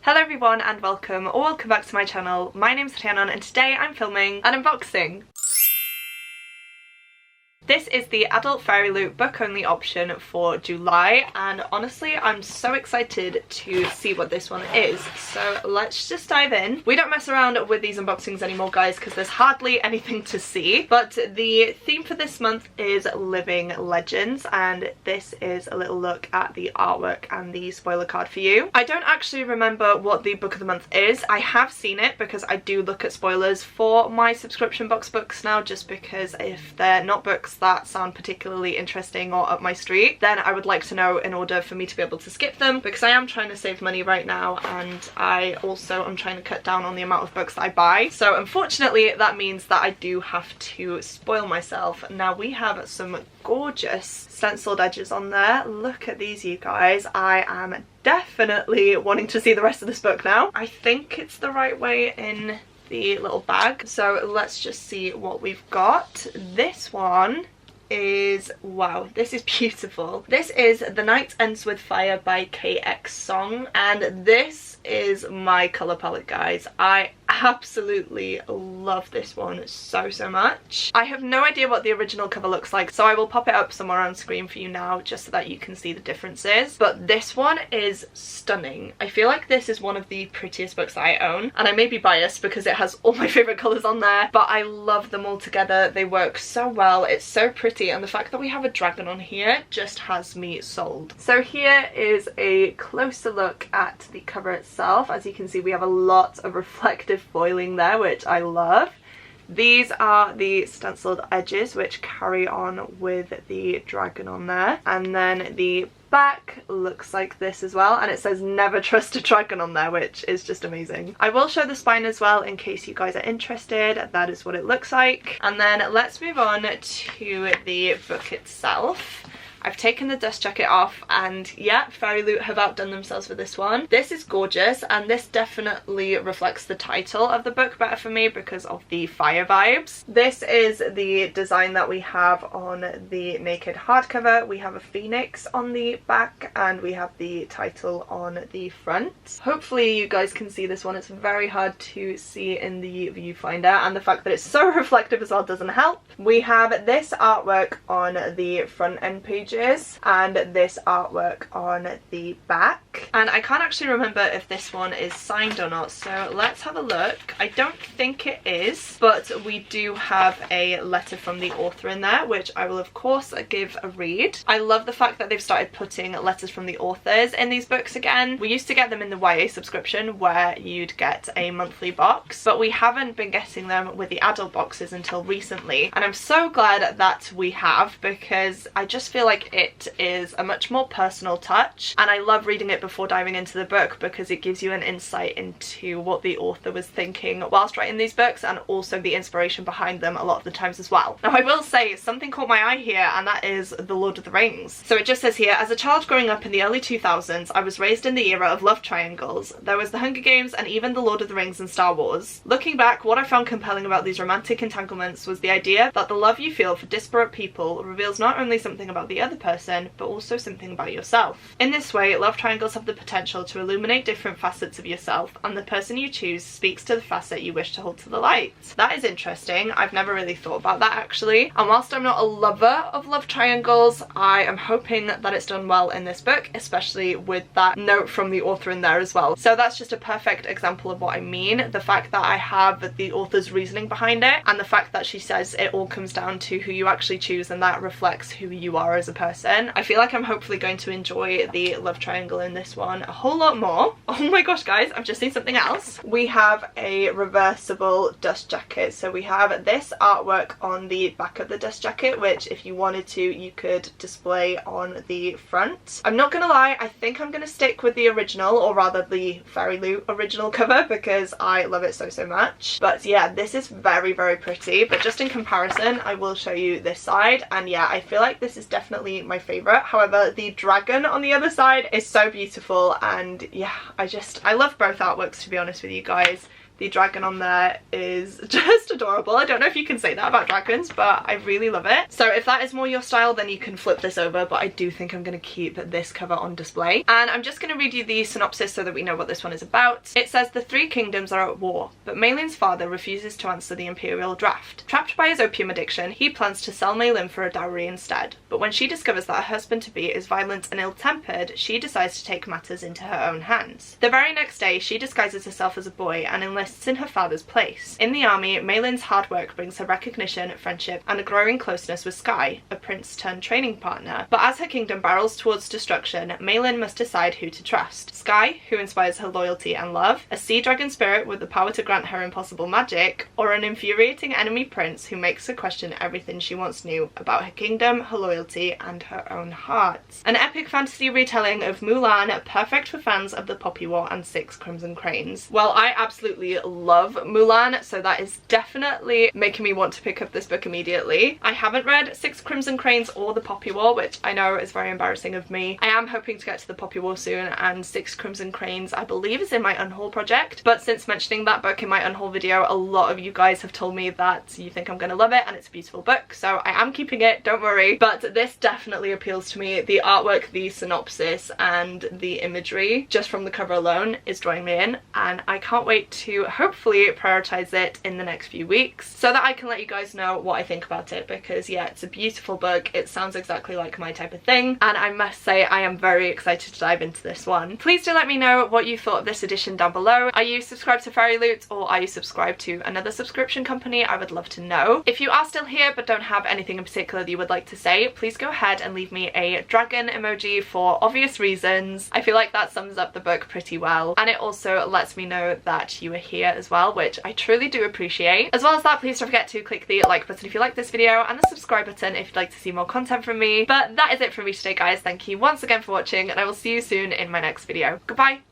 Hello everyone and welcome back to my channel. My name's Rhiannon and today I'm filming an unboxing. This is the adult Fairyloot book only option for July, and honestly I'm so excited to see what this one is, so let's just dive in. We don't mess around with these unboxings anymore guys because there's hardly anything to see, but the theme for this month is living legends, and this is a little look at the artwork and the spoiler card for you. I don't actually remember what the book of the month is. I have seen it because I do look at spoilers for my subscription box books now, just because if they're not books that sound particularly interesting or up my street, then I would like to know in order for me to be able to skip them, because I am trying to save money right now and I also am trying to cut down on the amount of books that I buy. So unfortunately that means that I do have to spoil myself. Now we have some gorgeous stenciled edges on there. Look at these, you guys. I am definitely wanting to see the rest of this book now. I think it's the right way in the little bag, so let's just see what we've got. This one is, wow, this is beautiful. This is The Night Ends With Fire by KX Song, and this is my colour palette, guys. I absolutely love this one so much. I have no idea what the original cover looks like, so I will pop it up somewhere on screen for you now just so that you can see the differences, but this one is stunning. I feel like this is one of the prettiest books that I own, and I may be biased because it has all my favourite colours on there, but I love them all together. They work so well, it's so pretty, and the fact that we have a dragon on here just has me sold. So here is a closer look at the cover itself. As you can see, we have a lot of reflective foiling there, which I love. These are the stenciled edges which carry on with the dragon on there, and then the back looks like this as well, and it says never trust a dragon on there, which is just amazing. I will show the spine as well in case you guys are interested. That is what it looks like. And then let's move on to the book itself. I've taken the dust jacket off, and yeah, Fairyloot have outdone themselves with this one. This is gorgeous, and this definitely reflects the title of the book better for me because of the fire vibes. This is the design that we have on the naked hardcover. We have a phoenix on the back and we have the title on the front. Hopefully you guys can see this one. It's very hard to see in the viewfinder, and the fact that it's so reflective as well doesn't help. We have this artwork on the front end page and this artwork on the back, and I can't actually remember if this one is signed or not, so let's have a look. I don't think it is, but we do have a letter from the author in there, which I will of course give a read. I love the fact that they've started putting letters from the authors in these books again. We used to get them in the YA subscription where you'd get a monthly box, but we haven't been getting them with the adult boxes until recently, and I'm so glad that we have, because I just feel like it is a much more personal touch, and I love reading it before diving into the book because it gives you an insight into what the author was thinking whilst writing these books, and also the inspiration behind them a lot of the times as well. Now I will say something caught my eye here, and that is The Lord of the Rings. So it just says here, as a child growing up in the early 2000s, I was raised in the era of love triangles. There was the Hunger Games and even The Lord of the Rings and Star Wars. Looking back, what I found compelling about these romantic entanglements was the idea that the love you feel for disparate people reveals not only something about the other person, but also something about yourself. In this way, love triangles have the potential to illuminate different facets of yourself, and the person you choose speaks to the facet you wish to hold to the light. That is interesting. I've never really thought about that actually, and whilst I'm not a lover of love triangles, I am hoping that it's done well in this book, especially with that note from the author in there as well. So that's just a perfect example of what I mean. The fact that I have the author's reasoning behind it, and the fact that she says it all comes down to who you actually choose, and that reflects who you are as a person. I feel like I'm hopefully going to enjoy the love triangle in this one a whole lot more. Oh my gosh guys, I've just seen something else. We have a reversible dust jacket. So we have this artwork on the back of the dust jacket, which if you wanted to you could display on the front. I'm not gonna lie, I think I'm gonna stick with the original, or rather the Fairyloot original cover, because I love it so much. But yeah, this is very pretty, but just in comparison I will show you this side, and yeah, I feel like this is definitely my favourite. However, the dragon on the other side is so beautiful, and yeah, I love both artworks, to be honest with you guys. The dragon on there is just adorable. I don't know if you can say that about dragons, but I really love it. So if that is more your style, then you can flip this over, but I do think I'm going to keep this cover on display. And I'm just going to read you the synopsis so that we know what this one is about. It says, the three kingdoms are at war, but Maylin's father refuses to answer the imperial draft. Trapped by his opium addiction, he plans to sell Maylin for a dowry instead. But when she discovers that her husband-to-be is violent and ill-tempered, she decides to take matters into her own hands. The very next day, she disguises herself as a boy and enlists in her father's place. In the army, Maylin's hard work brings her recognition, friendship, and a growing closeness with Sky, a prince-turned-training partner. But as her kingdom barrels towards destruction, Maylin must decide who to trust. Sky, who inspires her loyalty and love, a sea dragon spirit with the power to grant her impossible magic, or an infuriating enemy prince who makes her question everything she once knew about her kingdom, her loyalty, and her own heart. An epic fantasy retelling of Mulan, perfect for fans of the Poppy War and Six Crimson Cranes. Well, I absolutely love Mulan, so that is definitely making me want to pick up this book immediately. I haven't read Six Crimson Cranes or the Poppy War, which I know is very embarrassing of me. I am hoping to get to the Poppy War soon, and Six Crimson Cranes I believe is in my unhaul project, but since mentioning that book in my unhaul video, a lot of you guys have told me that you think I'm gonna love it and it's a beautiful book, so I am keeping it, don't worry. But this definitely appeals to me. The artwork, the synopsis, and the imagery just from the cover alone is drawing me in, and I can't wait to hopefully prioritize it in the next few weeks so that I can let you guys know what I think about it, because yeah, it's a beautiful book. It sounds exactly like my type of thing, and I must say I am very excited to dive into this one. Please do let me know what you thought of this edition down below. Are you subscribed to Fairyloot, or are you subscribed to another subscription company? I would love to know. If you are still here but don't have anything in particular that you would like to say, please go ahead and leave me a dragon emoji for obvious reasons. I feel like that sums up the book pretty well, and it also lets me know that you are here as well, which I truly do appreciate. As well as that, please don't forget to click the like button if you like this video, and the subscribe button if you'd like to see more content from me. But that is it from me today, guys. Thank you once again for watching, and I will see you soon in my next video. Goodbye!